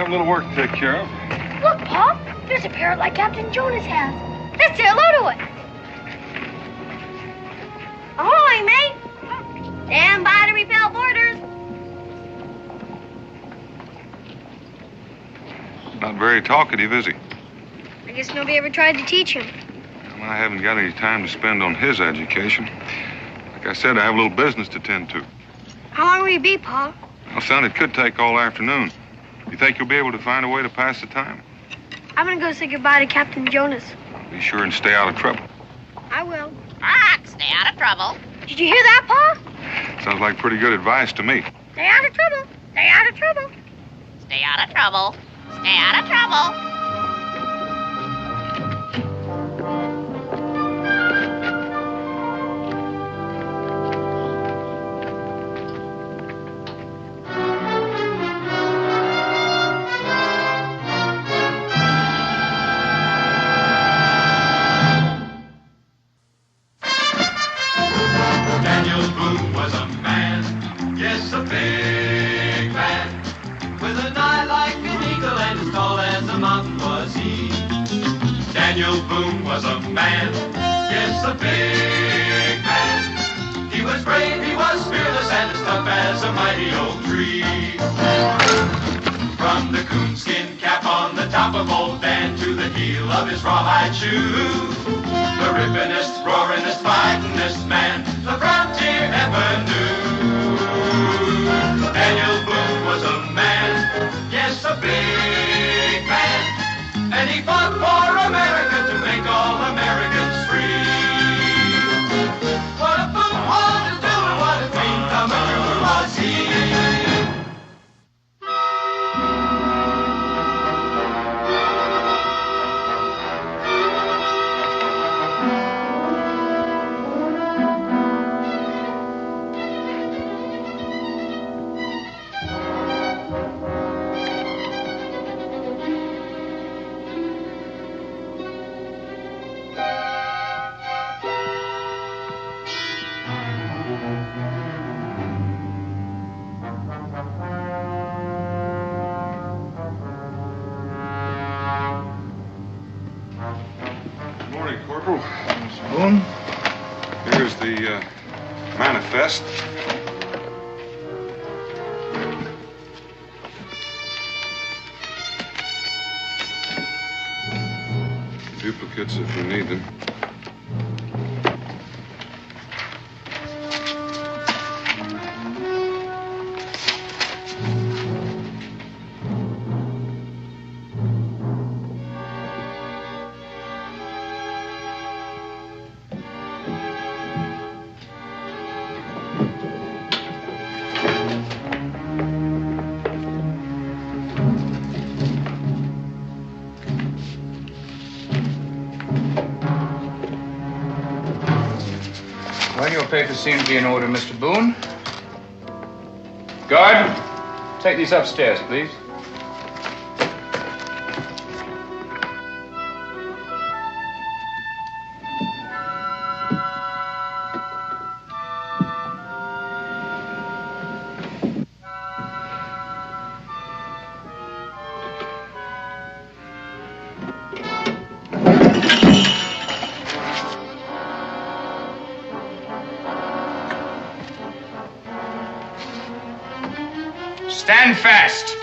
have a little work to take care of. Look, Pa. There's a parrot like Captain Jonas has. Let's say hello to it. Ahoy, mate. Stand by to repel boarders. Not very talkative, is he? I guess nobody ever tried to teach him. Well, I haven't got any time to spend on his education. Like I said, I have a little business to tend to. How long will you be, Pa? Well, son, it could take all afternoon. You think you'll be able to find a way to pass the time? I'm gonna go say goodbye to Captain Jonas. Be sure and stay out of trouble. I will. Stay out of trouble. Did you hear that, Pa? Sounds like pretty good advice to me. Stay out of trouble. Stay out of trouble. Stay out of trouble. Stay out of trouble. Boone was a man, yes, a big man, with an eye like an eagle and as tall as a mountain was he. Daniel Boone was a man, yes, a big man. He was brave, he was fearless, and as tough as a mighty oak tree. From the coonskin cap on the top of old Dan to the heel of his rawhide shoe, the rippinest, roaringest, fightingest man the frontier ever knew. Daniel Boone was a man, yes, a big man, and he fought for America to make all Americans free. What a Boone wanted to do and what a dream come true was he. Corporal. Mr. Boone? Here's the manifest. Duplicates if we need them. Well, your papers seem to be in order, Mr. Boone. Guard, take these upstairs, please. Stand fast.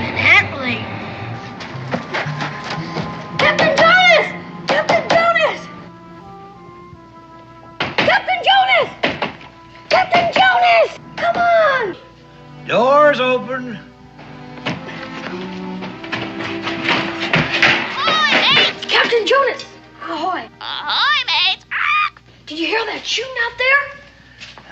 Manhattan. Captain Jonas! Captain Jonas! Captain Jonas! Captain Jonas! Come on! Doors open. It's Captain Jonas! Ahoy! Ahoy, mates! Ah! Did you hear that shooting out there?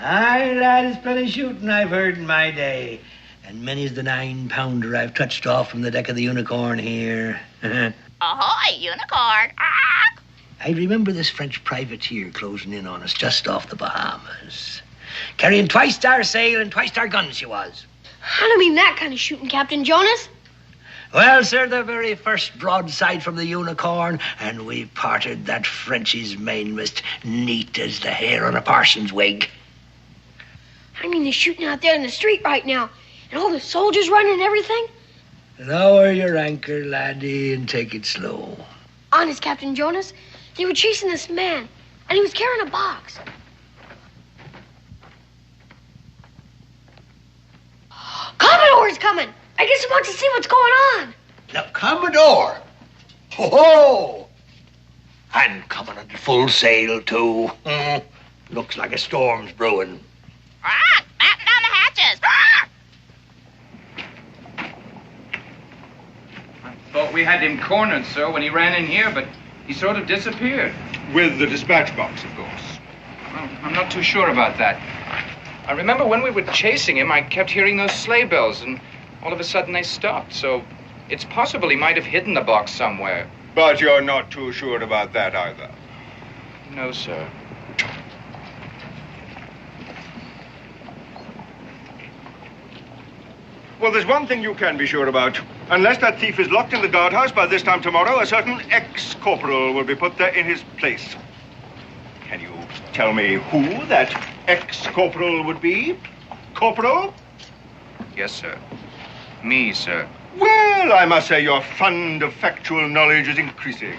Aye, lad, it's plenty shooting I've heard in my day. And many's the 9-pounder I've touched off from the deck of the Unicorn here. Ahoy, unicorn! Ah! I remember this French privateer closing in on us just off the Bahamas. Carrying twice-star sail and twice-star guns she was. I don't mean that kind of shooting, Captain Jonas. Well, sir, the very first broadside from the Unicorn, and we parted that Frenchie's mainmast neat as the hair on a parson's wig. I mean the shooting out there in the street right now. And all the soldiers running and everything. Lower your anchor, laddie, and take it slow. Honest, Captain Jonas, they were chasing this man, and he was carrying a box. Commodore's coming! I guess he wants to see what's going on. Now, Commodore! Ho-ho! And coming under full sail, too. Looks like a storm's brewing. Ah! Batten down the hatches! Ah! I thought we had him cornered, sir, when he ran in here, but he sort of disappeared. With the dispatch box, of course. Well, I'm not too sure about that. I remember when we were chasing him, I kept hearing those sleigh bells, and all of a sudden they stopped, so it's possible he might have hidden the box somewhere. But you're not too sure about that either. No, sir. Well, there's one thing you can be sure about. Unless that thief is locked in the guardhouse by this time tomorrow, a certain ex-corporal will be put there in his place. Can you tell me who that ex-corporal would be? Corporal? Yes, sir. Me, sir. Well, I must say your fund of factual knowledge is increasing.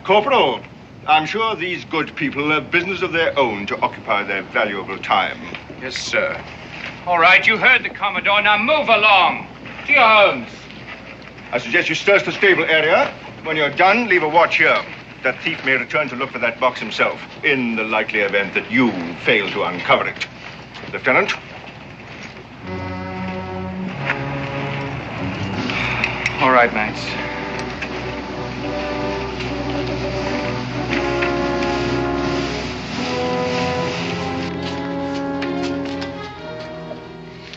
Corporal, I'm sure these good people have business of their own to occupy their valuable time. Yes, sir. All right, you heard the Commodore. Now move along. To your homes. I suggest you search the stable area. When you're done, leave a watch here. That thief may return to look for that box himself, in the likely event that you fail to uncover it. Lieutenant? All right, mates.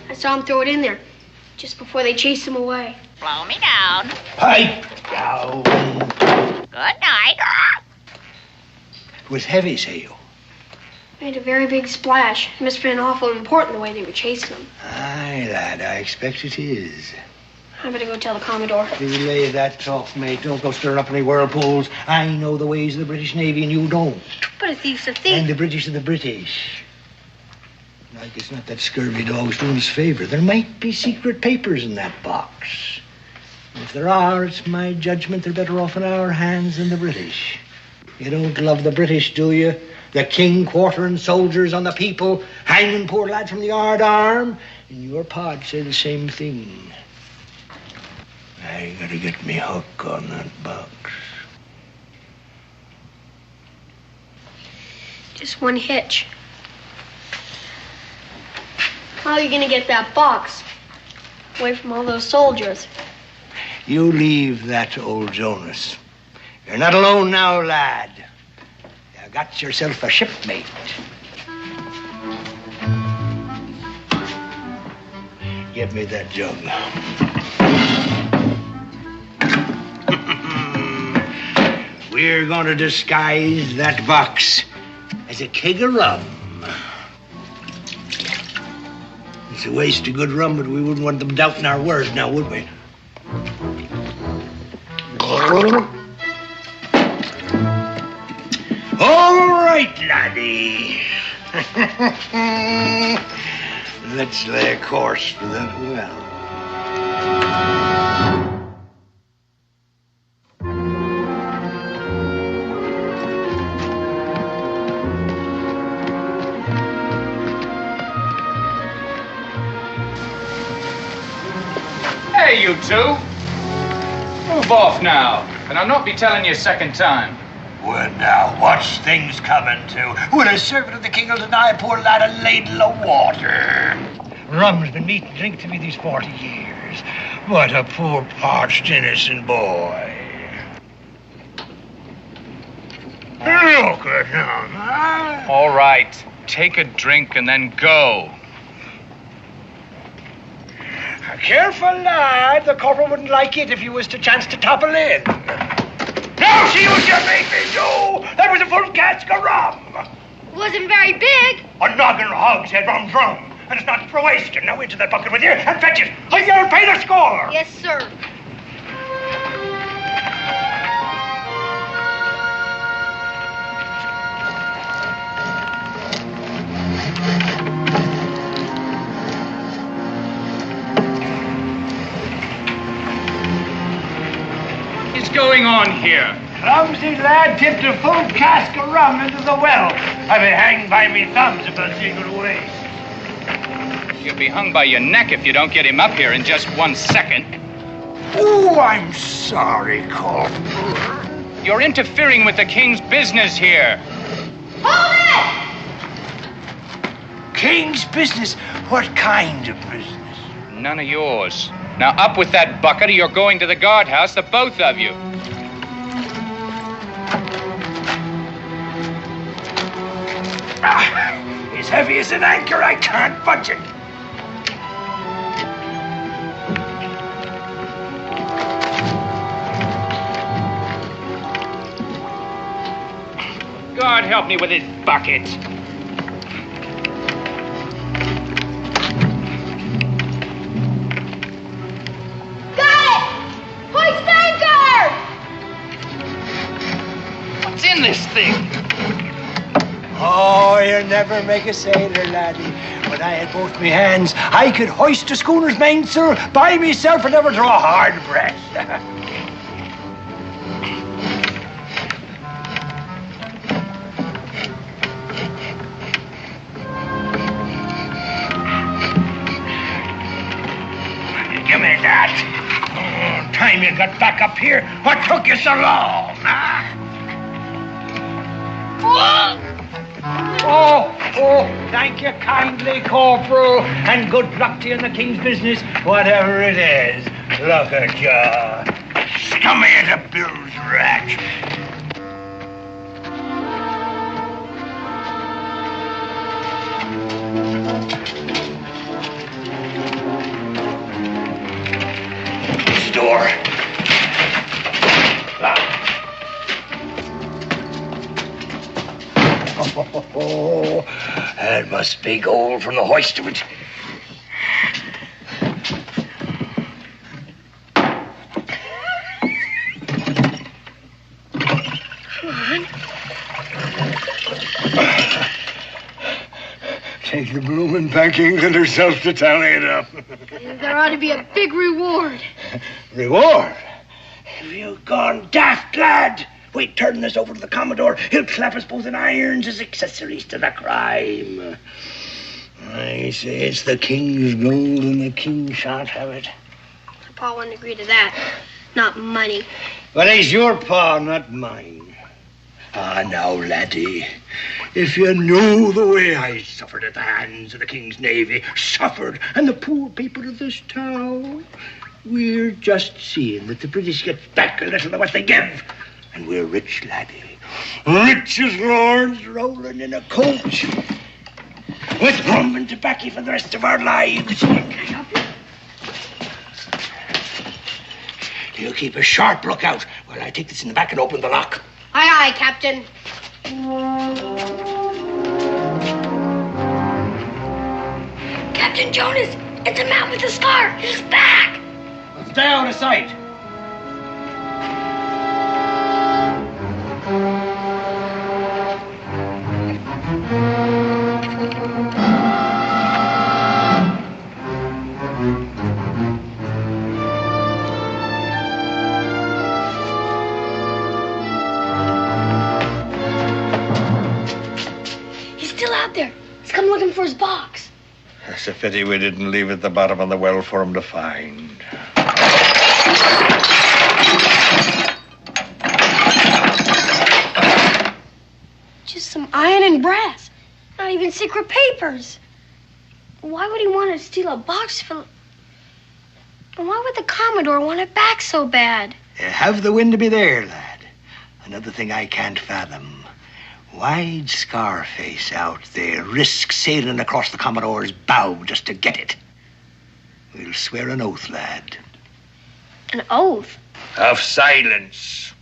I saw him throw it in there, just before they chased him away. Blow me down. Pipe down. Good night. Ah! It was heavy, say you. Made a very big splash. It must have been awful important the way they were chasing him. Aye, lad, I expect it is. I better go tell the Commodore. Relay that talk, mate. Don't go stirring up any whirlpools. I know the ways of the British Navy, and you don't. But a thief's a And thief. the British are the British. Like it's not that scurvy dog's doing us a favor. There might be secret papers in that box. And if there are, it's my judgment they're better off in our hands than the British. You don't love the British, do you? The king quartering soldiers on the people, hanging poor lads from the yard arm. And your pod say the same thing. I gotta get me hook on that box. Just one hitch. How are you gonna get that box away from all those soldiers? You leave that to old Jonas. You're not alone now, lad. You got yourself a shipmate. Give me that jug. We're going to disguise that box as a keg of rum. It's a waste of good rum, but we wouldn't want them doubting our word now, would we? All right, laddie. Let's lay a course for that well. Hey, you two. Move off now, and I'll not be telling you a second time. Well, now, what's things coming to? Will a servant of the king will deny a poor lad a ladle of water? Rum's been meat and drink to me these 40 years. What a poor, parched, innocent boy. Look at him, huh? All right. Take a drink and then go. Careful, lad. The corporal wouldn't like it if you was to chance to topple in. Now see what you made me do! That was a full cask of rum. Wasn't very big. A noggin of hogshead rum's rum. And it's not for wasting. Now into that bucket with you and fetch it. Or you'll pay the score. Yes, sir. What's going on here? Clumsy lad tipped a full cask of rum into the well. I'll be hanged by me thumbs if I'll take it away. You'll be hung by your neck if you don't get him up here in just 1 second. Oh, I'm sorry, Corporal. You're interfering with the king's business here. Hold it! King's business? What kind of business? None of yours. Now up with that bucket or you're going to the guardhouse, the both of you. It's heavy as an anchor. I can't budge it. God help me with this bucket. Got it! Hoist anchor! What's in this thing? Oh, you'll never make a sailor, laddie. When I had both me hands, I could hoist a schooner's mainsail by myself and never draw a hard breath. Give me that. Oh, time you got back up here. What took you so long, huh? Oh, thank you kindly, Corporal. And good luck to you in the king's business, whatever it is. Look at you. Scummy as a bill's rat. Door. Oh, that must be gold from the hoist of it. Come on. Take the bloomin' backing and herself to tally it up. There ought to be a big reward. Reward? Have you gone daft, lad? Wait, turn this over to the Commodore. He'll clap us both in irons as accessories to the crime. I say it's the king's gold and the king shan't have it. Pa wouldn't agree to that. Not money. But he's your pa, not mine. Ah, now, laddie, if you knew the way I suffered at the hands of the king's navy, suffered, and the poor people of this town, we're just seeing that the British get back a little of what they give. And we're rich, laddie. Rich as lords rolling in a coach. With rum and tobacco for the rest of our lives. You keep a sharp lookout while I take this in the back and open the lock. Aye, aye, Captain. Captain Jonas, it's a man with a scar. He's back. Well, stay out of sight. There. He's come looking for his box. It's a pity we didn't leave it at the bottom of the well for him to find. Just some iron and brass. Not even secret papers. Why would he want to steal a box full? And why would the Commodore want it back so bad? Have the wind to be there, lad. Another thing I can't fathom. Why'd Scarface out there risk sailing across the Commodore's bow just to get it? We'll swear an oath, lad. An oath? Of silence.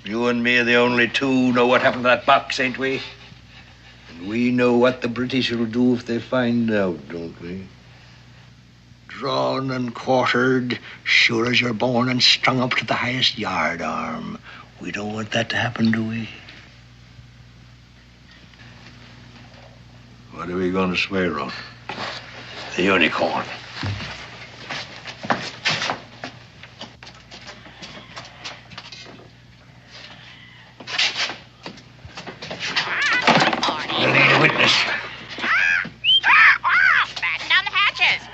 You and me are the only two know what happened to that box, ain't we? And we know what the British will do if they find out, don't we? Drawn and quartered, sure as you're born, and strung up to the highest yard arm. We don't want that to happen, do we? What are we going to swear on? The unicorn. We'll need a witness. Batten down the hatches.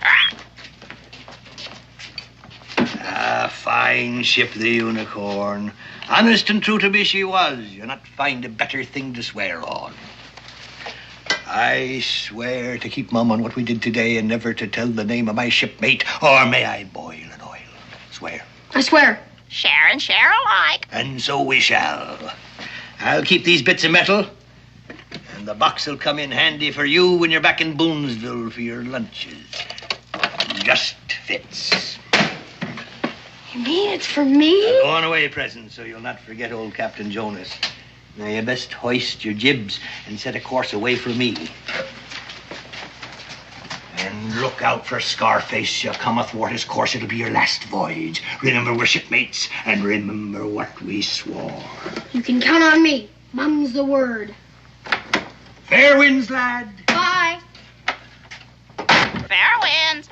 Ah, fine ship, the unicorn. Honest and true to me she was. You'll not find a better thing to swear on. I swear to keep mum on what we did today and never to tell the name of my shipmate, or may I boil in oil. Swear. I swear. Share and share alike. And so we shall. I'll keep these bits of metal, and the box will come in handy for you when you're back in Boonesville for your lunches. Just fits. You mean it's for me? A going away present, so you'll not forget old Captain Jonas. Now, you best hoist your jibs and set a course away from me. And look out for Scarface. You come athwart his course, it'll be your last voyage. Remember, we're shipmates, and remember what we swore. You can count on me. Mum's the word. Fair winds, lad. Bye. Fair winds.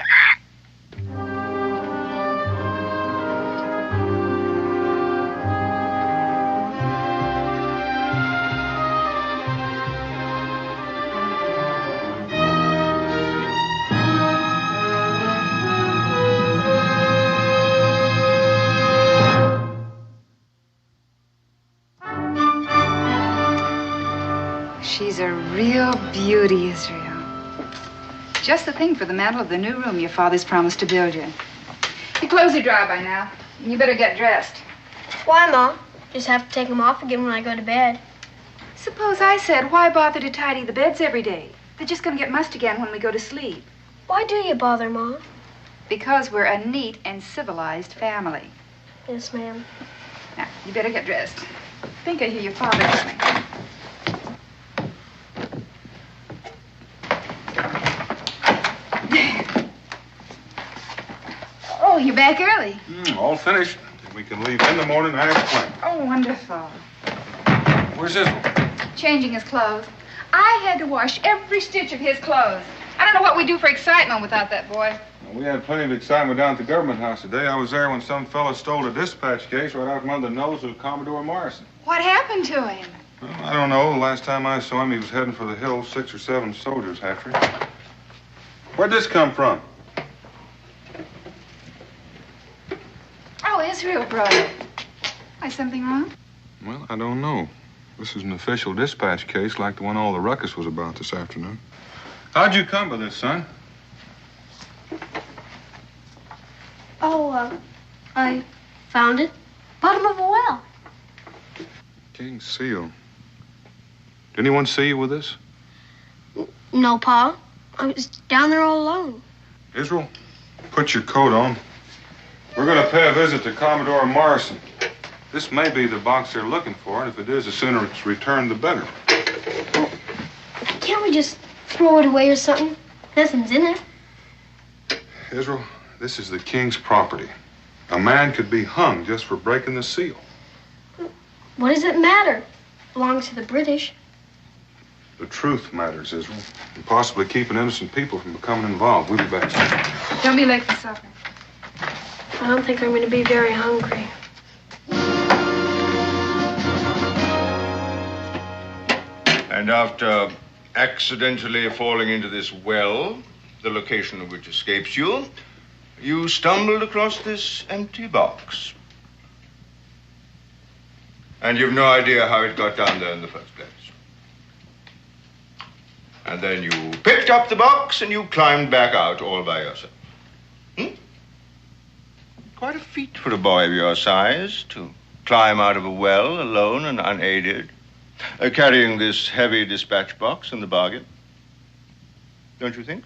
She's a real beauty, Israel. Just the thing for the mantel of the new room your father's promised to build you. Your clothes are dry by now. You better get dressed. Why, Mom? Just have to take them off again when I go to bed. Suppose I said, why bother to tidy the beds every day? They're just going to get mussed again when we go to sleep. Why do you bother, Mom? Because we're a neat and civilized family. Yes, ma'am. Now, you better get dressed. I think I hear your father coming. Oh, you're back early. All finished. We can leave in the morning as planned. Oh, wonderful. Where's Israel? Changing his clothes. I had to wash every stitch of his clothes. I don't know what we'd do for excitement without that boy. Well, we had plenty of excitement down at the government house today. I was there when some fella stole a dispatch case right out from under the nose of Commodore Morrison. What happened to him? Well, I don't know. The last time I saw him, he was heading for the hills. 6 or 7 soldiers after him. Where'd this come from? Oh, Israel brought it. Why, something wrong? Well, I don't know. This is an official dispatch case like the one all the ruckus was about this afternoon. How'd you come by this, son? Oh, I found it. Bottom of a well. King's seal. Did anyone see you with this? No, Pa. I was down there all alone. Israel, put your coat on. We're going to pay a visit to Commodore Morrison. This may be the box they're looking for, and if it is, the sooner it's returned, the better. Well, can't we just throw it away or something? Nothing's in it. Israel, this is the king's property. A man could be hung just for breaking the seal. What does it matter? It belongs to the British. The truth matters, Israel, and possibly keeping innocent people from becoming involved. We'll be back soon. Don't be late for supper. I don't think I'm going to be very hungry. And after accidentally falling into this well, the location of which escapes you, you stumbled across this empty box. And you've no idea how it got down there in the first place. And then you picked up the box and you climbed back out all by yourself. Quite a feat for a boy of your size to climb out of a well alone and unaided, carrying this heavy dispatch box in the bargain. Don't you think?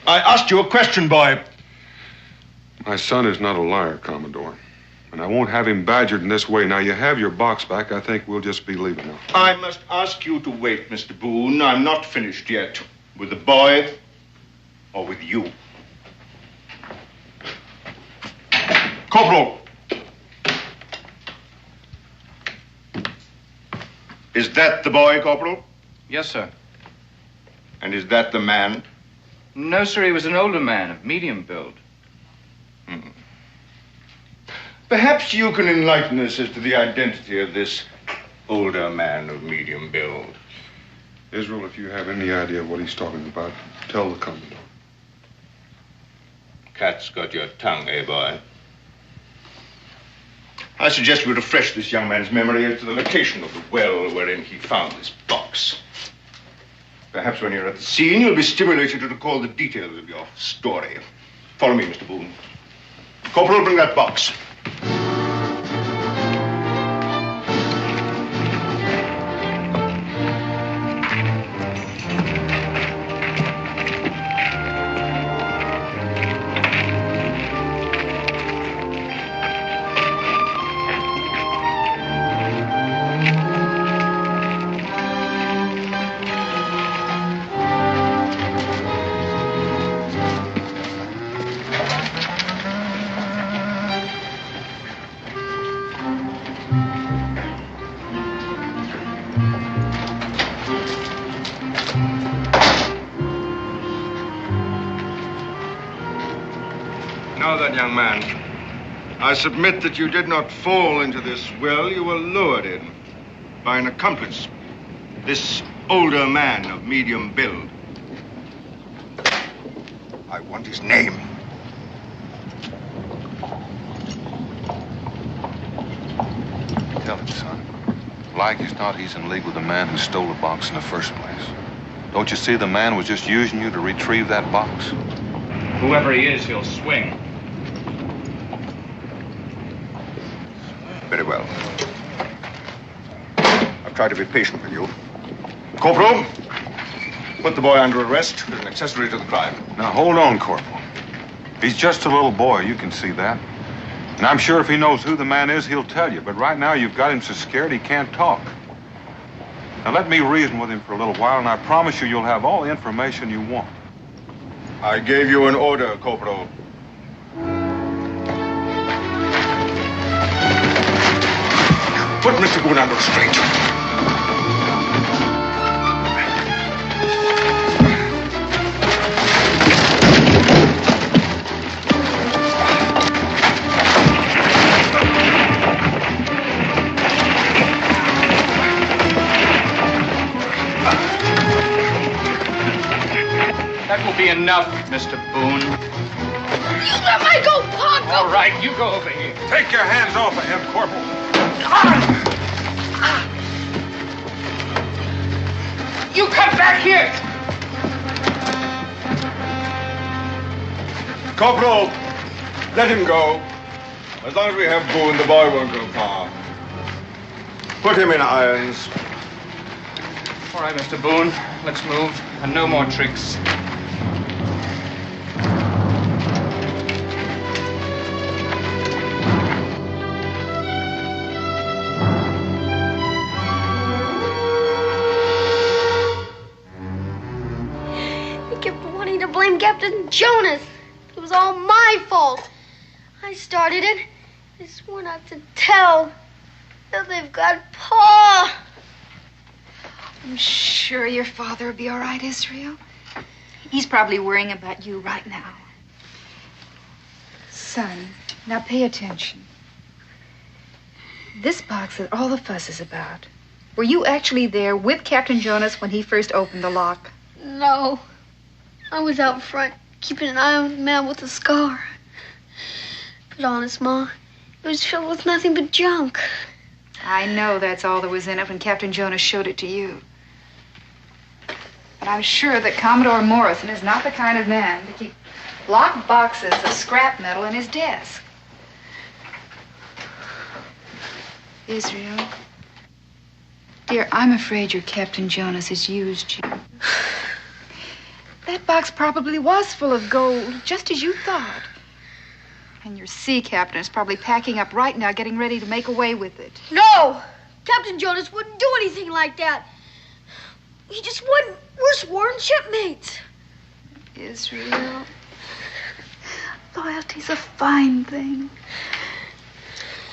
I asked you a question, boy. My son is not a liar, Commodore. And I won't have him badgered in this way. Now, you have your box back. I think we'll just be leaving now. I must ask you to wait, Mr. Boone. I'm not finished yet with the boy or with you. Corporal. Is that the boy, Corporal? Yes, sir. And is that the man? No, sir, he was an older man of medium build. Perhaps you can enlighten us as to the identity of this older man of medium build. Israel, if you have any idea what he's talking about, tell the Commodore. Cat's got your tongue, eh, boy? I suggest we refresh this young man's memory as to the location of the well wherein he found this box. Perhaps when you're at the scene, you'll be stimulated to recall the details of your story. Follow me, Mr. Boone. Corporal, bring that box. Now then, young man, I submit that you did not fall into this well. You were lured in by an accomplice, this older man of medium build. I want his name. Tell him, son. Like as not, he's in league with the man who stole the box in the first place. Don't you see the man was just using you to retrieve that box? Whoever he is, he'll swing. Very well. I've tried to be patient with you. Corporal, put the boy under arrest as an accessory to the crime. Now, hold on, Corporal. He's just a little boy, you can see that. And I'm sure if he knows who the man is, he'll tell you. But right now, you've got him so scared he can't talk. Now, let me reason with him for a little while, and I promise you, you'll have all the information you want. I gave you an order, Corporal. Put Mr. Boone under restraint. That will be enough, Mr. Boone. Let me go, Pop! All right, you go over here. Take your hands off of him, Corporal. You come back here! Corporal, let him go. As long as we have Boone, the boy won't go far. Put him in irons. All right, Mr. Boone, let's move. And no more tricks. Blame Captain Jonas. It was all my fault. I started it. I swore not to tell. Now they've got Pa. I'm sure your father will be all right, Israel. He's probably worrying about you right now. Son, now pay attention. This box that all the fuss is about, were you actually there with Captain Jonas when he first opened the lock? No. I was out front, keeping an eye on the man with the scar. But honest, Ma, it was filled with nothing but junk. I know that's all there was in it when Captain Jonas showed it to you. But I'm sure that Commodore Morrison is not the kind of man to keep locked boxes of scrap metal in his desk. Israel, dear, I'm afraid your Captain Jonas has used you. That box probably was full of gold, just as you thought. And your sea captain is probably packing up right now, getting ready to make away with it. No! Captain Jonas wouldn't do anything like that. He just wouldn't. We're sworn shipmates. Israel, loyalty's a fine thing.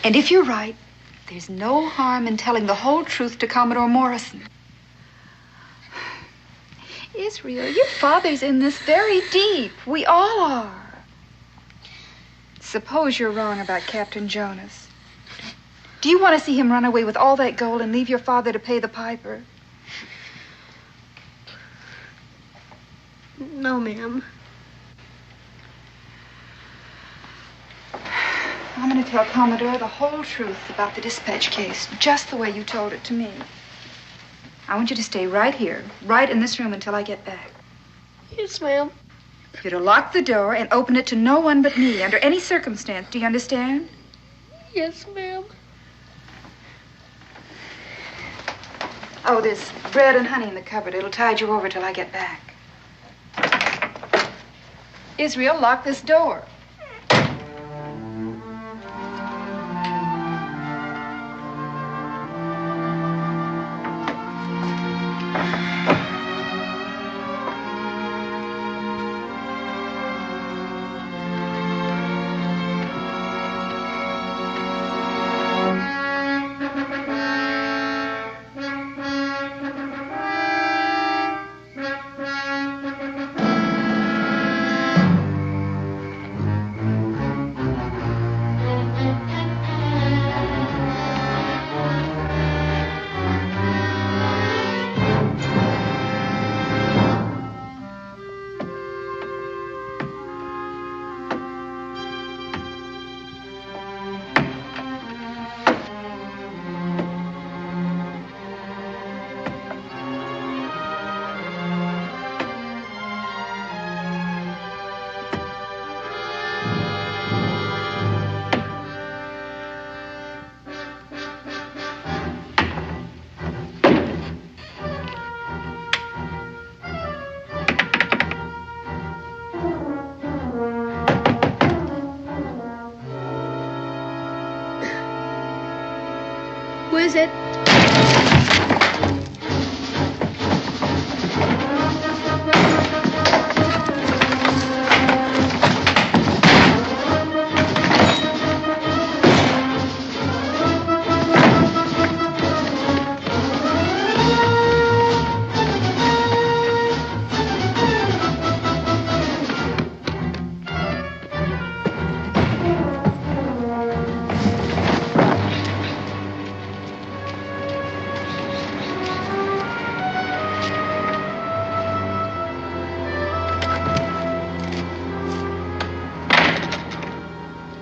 And if you're right, there's no harm in telling the whole truth to Commodore Morrison. Israel, your father's in this very deep. We all are. Suppose you're wrong about Captain Jonas. Do you want to see him run away with all that gold and leave your father to pay the piper? No, ma'am. I'm going to tell Commodore the whole truth about the dispatch case, just the way you told it to me. I want you to stay right here, right in this room until I get back. Yes, ma'am. You're to lock the door and open it to no one but me, under any circumstance. Do you understand? Yes, ma'am. Oh, there's bread and honey in the cupboard. It'll tide you over till I get back. Israel, lock this door. Who is it?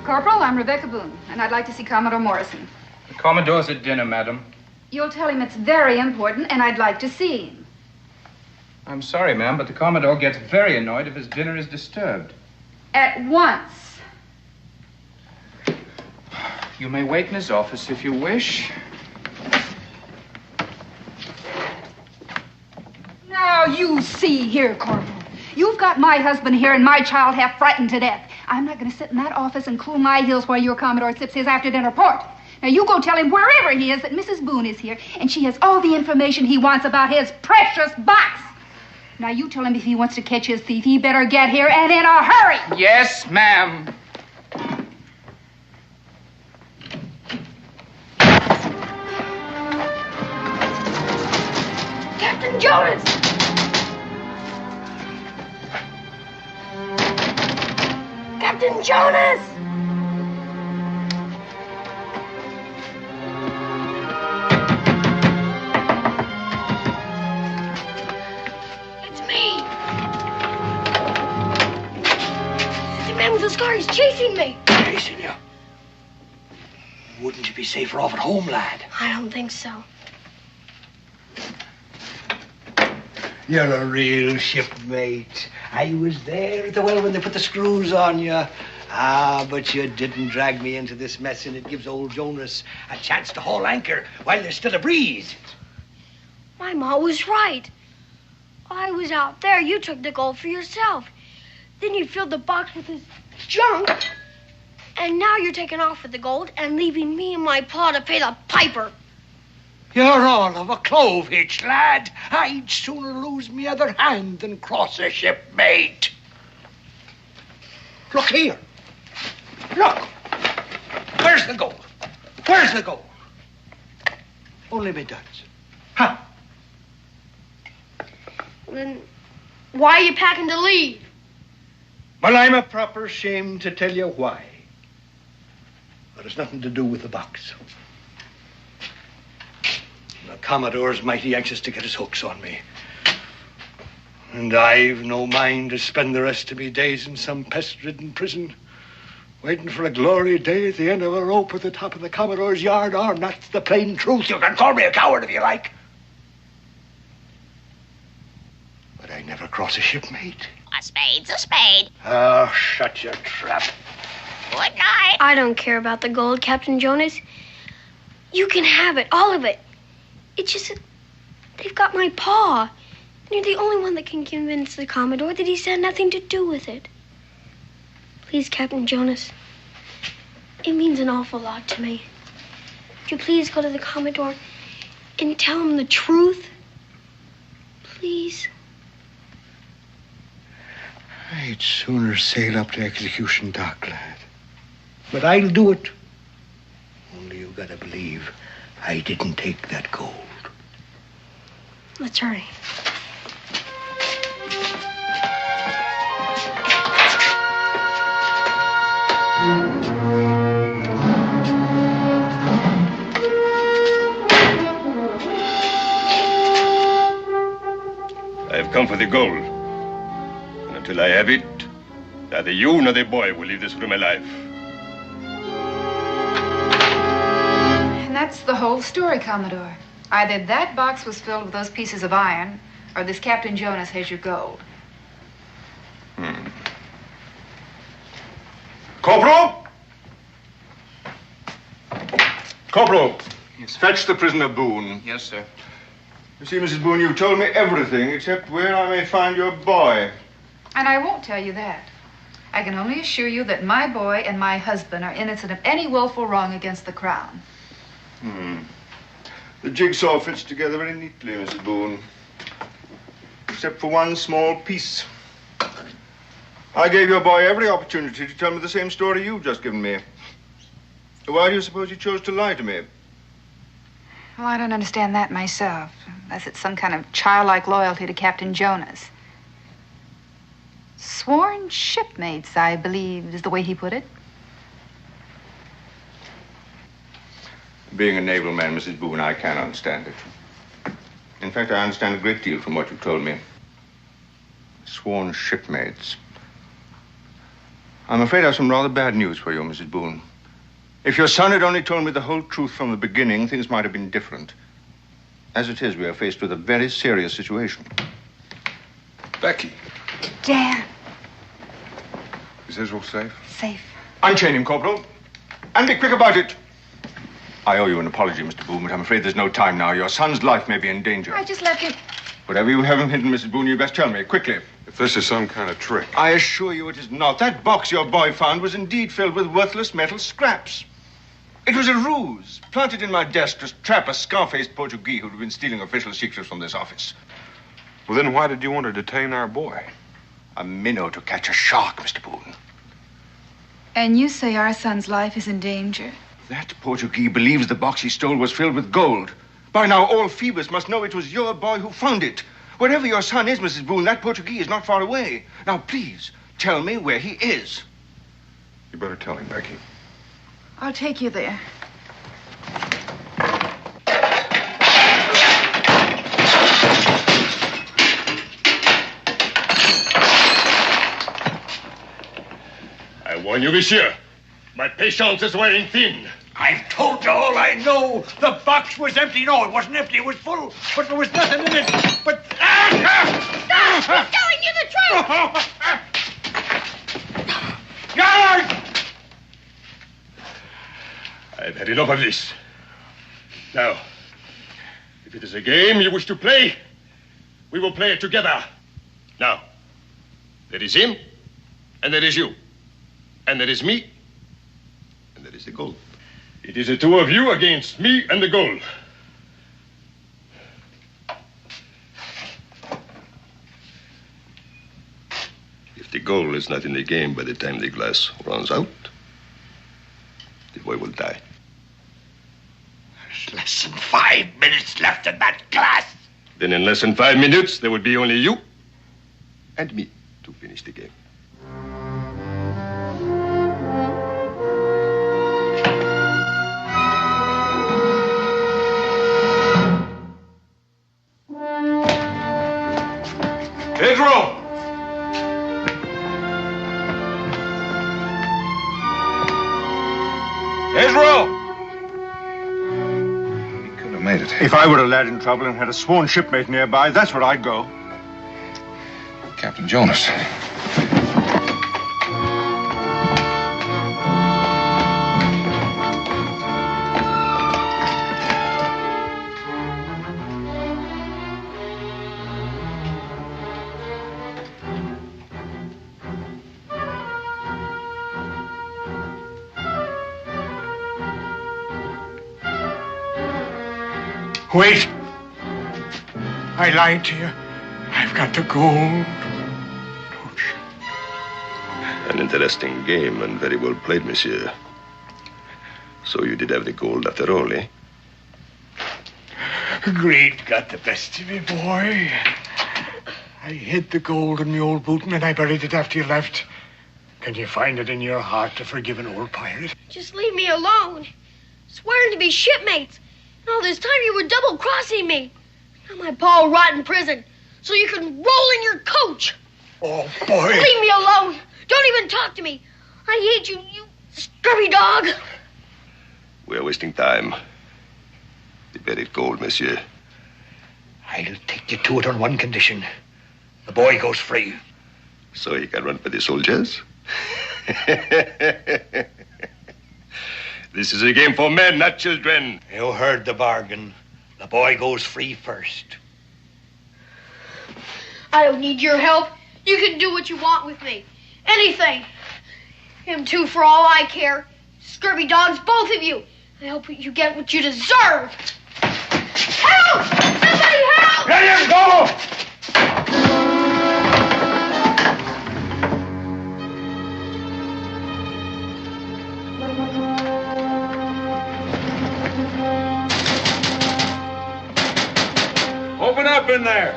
Corporal, I'm Rebecca Boone, and I'd like to see Commodore Morrison. The Commodore's at dinner, madam. You'll tell him it's very important, and I'd like to see him. I'm sorry, ma'am, but the Commodore gets very annoyed if his dinner is disturbed. At once. You may wait in his office if you wish. Now, you see here, Corporal. You've got my husband here and my child half frightened to death. I'm not going to sit in that office and cool my heels while your Commodore sips his after-dinner port. Now, you go tell him wherever he is that Mrs. Boone is here, and she has all the information he wants about his precious box. Now, you tell him if he wants to catch his thief, he better get here and in a hurry. Yes, ma'am. Captain Jonas! Captain Jonas! It's me! This car is chasing me. Chasing you? Wouldn't you be safer off at home, lad? I don't think so. You're a real shipmate. I was there at the well when they put the screws on you. Ah, but you didn't drag me into this mess, and it gives old Jonas a chance to haul anchor while there's still a breeze. My ma was right. I was out there. You took the gold for yourself. Then you filled the box with this junk. And now you're taking off with the gold and leaving me and my pa to pay the piper. You're all of a clove hitch, lad. I'd sooner lose me other hand than cross a shipmate. Look here. Look. Where's the gold? Where's the gold? Only me duds. Huh? Then why are you packing to leave? Well, I'm a proper shame to tell you why. But it's nothing to do with the box. The Commodore's mighty anxious to get his hooks on me. And I've no mind to spend the rest of me days in some pest-ridden prison, waiting for a glory day at the end of a rope at the top of the Commodore's yard arm. That's the plain truth. You can call me a coward if you like. But I never cross a shipmate. A spade's a spade. Oh, shut your trap. Good night. I don't care about the gold, Captain Jonas. You can have it, all of it. It's just that they've got my paw. And you're the only one that can convince the Commodore that he's had nothing to do with it. Please, Captain Jonas. It means an awful lot to me. Would you please go to the Commodore and tell him the truth? Please. I'd sooner sail up to execution dock, lad. But I'll do it. Only you gotta believe I didn't take that gold. Let's hurry. I've come for the gold. And until I have it, neither you nor the boy will leave this room alive. And that's the whole story, Commodore. Either that box was filled with those pieces of iron, or this Captain Jonas has your gold. Corporal! Corporal! Yes. Fetch the prisoner Boone. Yes, sir. You see, Mrs. Boone, you told me everything except where I may find your boy. And I won't tell you that. I can only assure you that my boy and my husband are innocent of any willful wrong against the Crown. The jigsaw fits together very neatly, Mrs. Boone. Except for one small piece. I gave your boy every opportunity to tell me the same story you've just given me. Why do you suppose he chose to lie to me? Well, I don't understand that myself, unless it's some kind of childlike loyalty to Captain Jonas. Sworn shipmates, I believe, is the way he put it. Being a naval man, Mrs. Boone, I can understand it. In fact, I understand a great deal from what you've told me. Sworn shipmates. I'm afraid I have some rather bad news for you, Mrs. Boone. If your son had only told me the whole truth from the beginning, things might have been different. As it is, we are faced with a very serious situation. Becky, Dan, is Israel safe? safe. Unchain him, Corporal. And be quick about it. I owe you an apology, Mr. Boone, but I'm afraid there's no time now. Your son's life may be in danger. I just left him. Whatever you have him hidden, Mrs. Boone, you best tell me, quickly. If this is some kind of trick. I assure you it is not. That box your boy found was indeed filled with worthless metal scraps. It was a ruse, planted in my desk to trap a scar-faced Portuguese who'd been stealing official secrets from this office. Well, then why did you want to detain our boy? A minnow to catch a shark, Mr. Boone. And you say our son's life is in danger? That Portuguese believes the box he stole was filled with gold. By now, all Phoebus must know it was your boy who found it. Wherever your son is, Mrs. Boone, that Portuguese is not far away. Now, please, tell me where he is. You better tell him, Becky. I'll take you there. I warn you, monsieur. My patience is wearing thin. I've told you all I know. The box was empty. No, it wasn't empty. It was full. But there was nothing in it. But... Stop! He's telling you the truth! Guard! I've had enough of this. Now, if it is a game you wish to play, we will play it together. Now, there is him, and there is you. And there is me, and there is the gold. It is the two of you against me and the gold. If the gold is not in the game by the time the glass runs out, the boy will die. There's less than 5 minutes left in that glass. Then in less than 5 minutes, there would be only you and me to finish the game. Pedro! Pedro! He could have made it. If I were a lad in trouble and had a sworn shipmate nearby, that's where I'd go. Captain Jonas. Wait. I lied to you. I've got the gold. Don't you? An interesting game and very well played, monsieur. So you did have the gold after all, eh? Greed got the best of me, boy. I hid the gold in the old boot and I buried it after you left. Can you find it in your heart to forgive an old pirate? Just leave me alone. Swearing to be shipmates. And all this time you were double-crossing me. Now my pa will rot in prison, so you can roll in your coach. Oh, boy. Leave me alone. Don't even talk to me. I hate you, you scurvy dog. We are wasting time. The buried gold, monsieur. I'll take you to it on one condition. The boy goes free. So he can run for the soldiers? This is a game for men, not children. You heard the bargain. The boy goes free first. I don't need your help. You can do what you want with me. Anything. Him too, for all I care. Scurvy dogs, both of you. I hope you get what you deserve. Help! Somebody help! Let him go! Open up in there.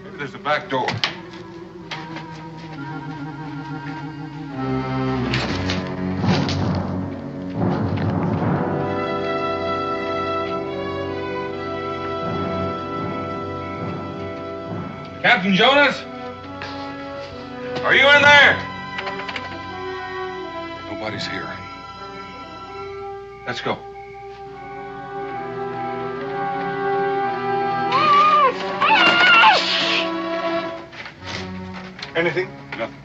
Maybe there's a back door. Captain Jonas? Are you in there? Nobody's here. Let's go. Anything? Nothing.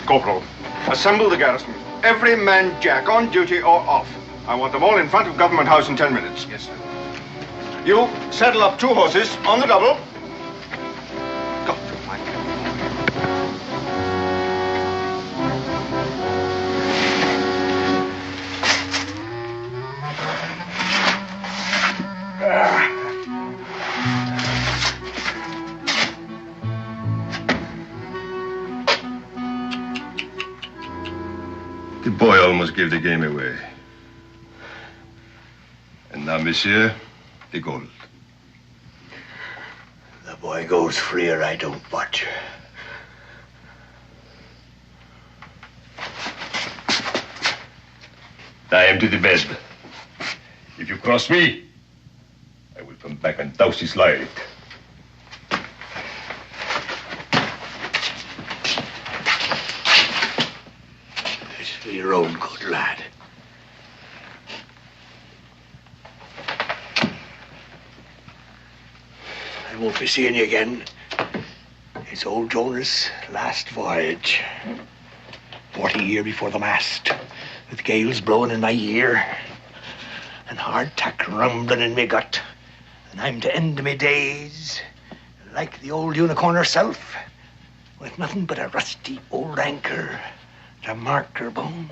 Corporal, assemble the garrison. Every man jack, on duty or off. I want them all in front of Government House in 10 minutes. Yes, sir. You saddle up 2 horses on the double. Go. The boy almost gave the game away. And now, monsieur, the gold. The boy goes free or I don't watch. Tie him to the bed. If you cross me, I will come back and douse his light. your own good, lad. I won't be seeing you again. It's old Jonas' last voyage. 40 years before the mast, with gales blowing in my ear and hardtack rumbling in me gut. And I'm to end me days like the old unicorn herself, with nothing but a rusty old anchor to mark her bones.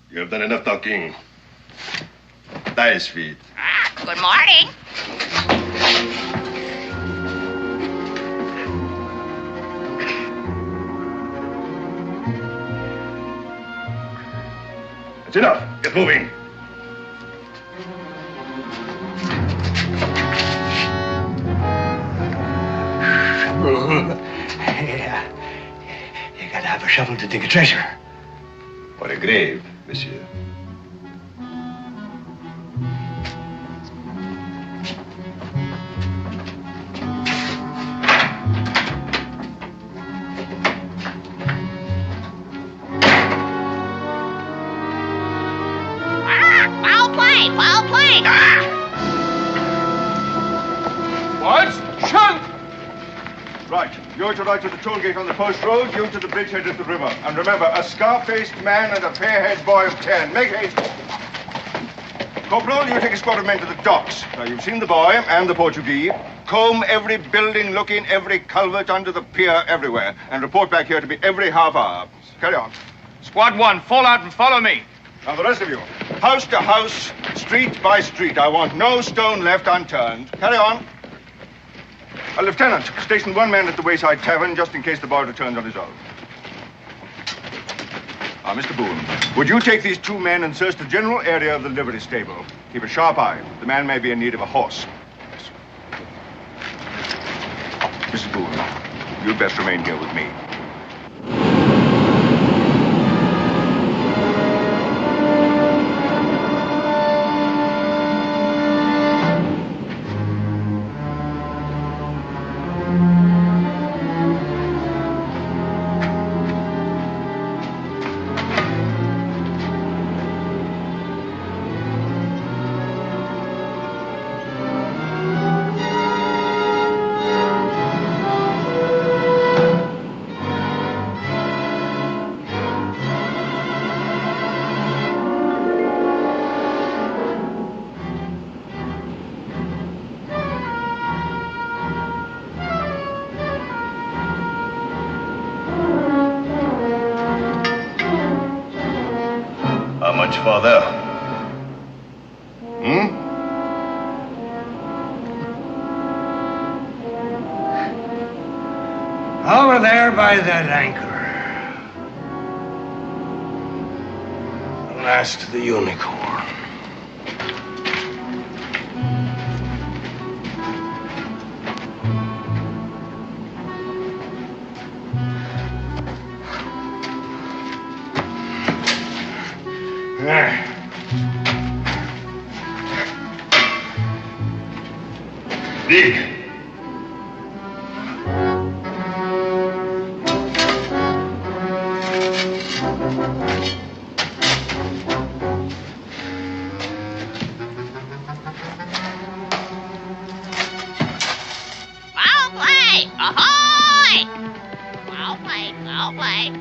You have done enough talking. Nice feet. Good morning. That's enough. Get moving. Yeah. You gotta have a shovel to dig a treasure. For a grave, monsieur. Well played, well played. What? Shunt! Right. You're to ride to the toll gate on the post road, you to the bridgehead at the river. And remember, a scar-faced man and a fair-haired boy of 10. Make haste. Corporal, you take a squad of men to the docks. Now, you've seen the boy and the Portuguese. Comb every building, look in every culvert under the pier, everywhere. And report back here to me every half hour. Carry on. Squad 1, fall out and follow me. Now, the rest of you, house to house, street by street. I want no stone left unturned. Carry on. Lieutenant, station one man at the Wayside Tavern just in case the boy returns on his own. Mr. Boone, would you take these two men and search the general area of the livery stable? Keep a sharp eye. The man may be in need of a horse. Yes. Mrs. Boone, you'd best remain here with me. Much farther. Over there by that anchor. The last of the unicorn. Dig. Well played. Ahoy! Well played, well played.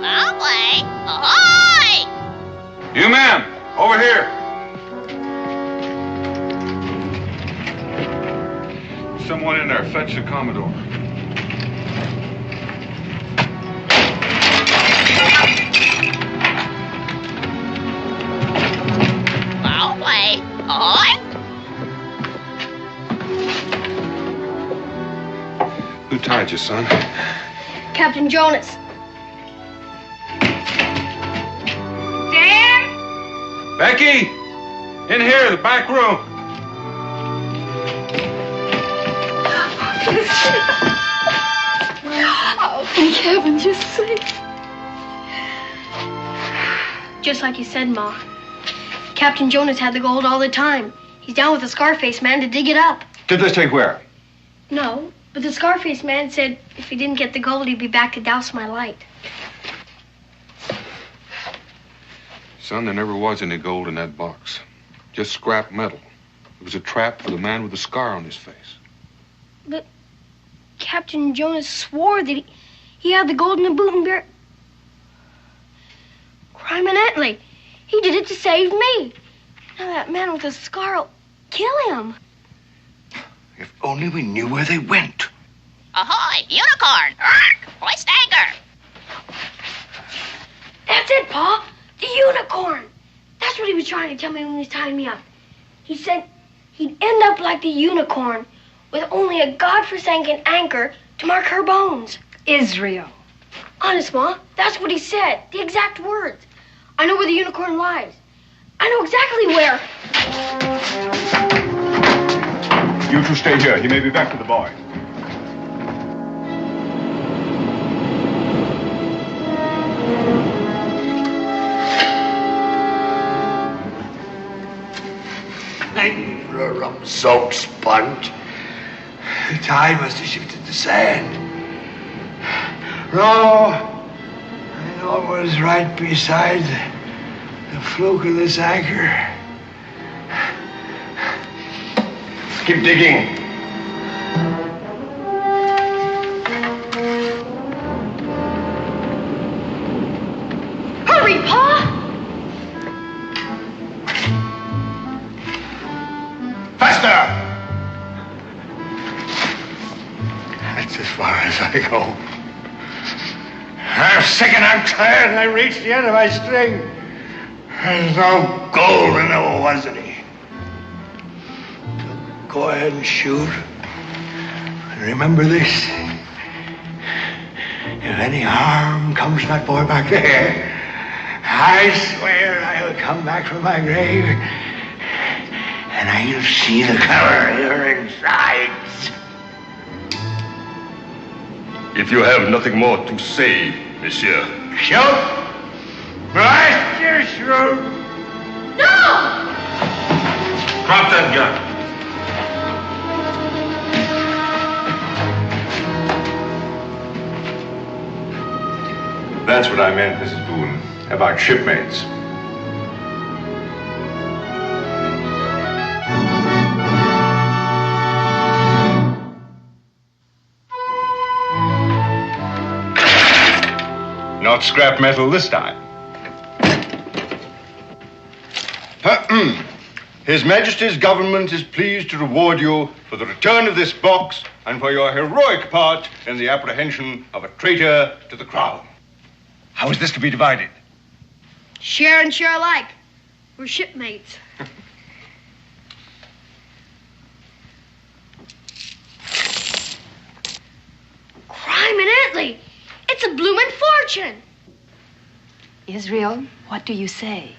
Well played. Ahoy! You men, over here. Someone in there, fetch the Commodore. Well played. Ahoy! Who tied you, son? Captain Jonas. Dan? Becky! In here, the back room. Oh, thank heaven, you're safe. Just like you said, Ma. Captain Jonas had the gold all the time. He's down with the Scarface man to dig it up. Did this take where? No, but the Scarface man said if he didn't get the gold, he'd be back to douse my light. Son, there never was any gold in that box. Just scrap metal. It was a trap for the man with the scar on his face. But Captain Jonas swore that he had the gold in the boot and bear. Crime and Etley. He did it to save me. Now that man with the scar will kill him. If only we knew where they went. Ahoy, unicorn! Hoist anchor! That's it, Pa. The unicorn. That's what he was trying to tell me when he was tying me up. He said he'd end up like the unicorn with only a godforsaken anchor to mark her bones. Israel. Honest, Ma, that's what he said. The exact words. I know where the unicorn lies. I know exactly where. You two stay here. He may be back with the boy. For a rum-soaked sponge. The tide must have shifted the sand. No, I know it was right beside the fluke of this anchor. Keep digging. Hurry, Pa! Faster! That's as far as I go. I'm sick and I'm tired and I reached the end of my string. There's no gold and there wasn't any. So go ahead and shoot. And remember this. If any harm comes to that boy back there, I swear I'll come back from my grave and I'll see the color of your insides. If you have nothing more to say, monsieur. Shoot! Right, you shoot! No! Drop that gun. That's what I meant, Mrs. Boone, about shipmates. Not scrap metal this time. His Majesty's government is pleased to reward you for the return of this box and for your heroic part in the apprehension of a traitor to the crown. How is this to be divided? Share and share alike. We're shipmates. Crime and Etley. It's a bloomin' fortune. Israel, what do you say?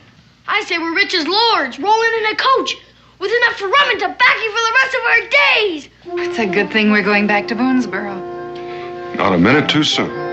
I say we're rich as lords, rolling in a coach with enough for rum and tobacco for the rest of our days. It's a good thing we're going back to Boonesboro. Not a minute too soon.